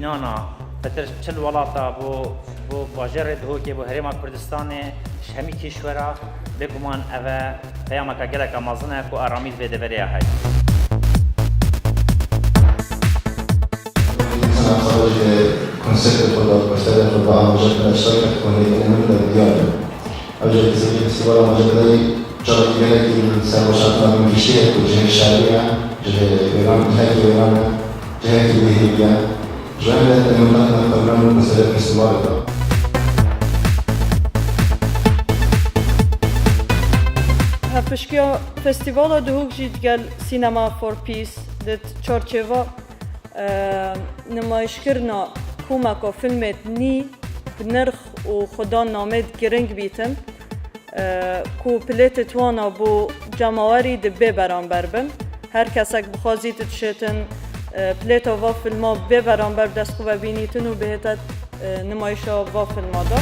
بینانا فتر چل ولاتا بو باجر دهوکی بو هرما کردستان شمی کشورا بگمان اوه پیامک گلک آمازنه کو آرامیز به دبریه های. أنا خرج كونسيبت الفضاء واستخدم الفضاء وجدت الأشياء تكون من الديار. أوجد سبيل السبارة وجدت جرى جلك السبوشات من كشيء وجه الشارع جه إيران جهة إيران جهة الوهيبية جهة المملكة القرآن مسألة السبارة. هفشكيا فستيفال دهوك جيت قال سينما فور بيس دت تشارچيفا نمایشکرنا کومک و فیلمت نی بنرخ و خدا نامد گرنگ بیتن کو پلیت توانا بو جماوری دبه برانبر بن هر کسک بخوازی تشتن پلیت و فیلما به برانبر دست خوب بینیتن و بهتت نمایشا و فیلما دا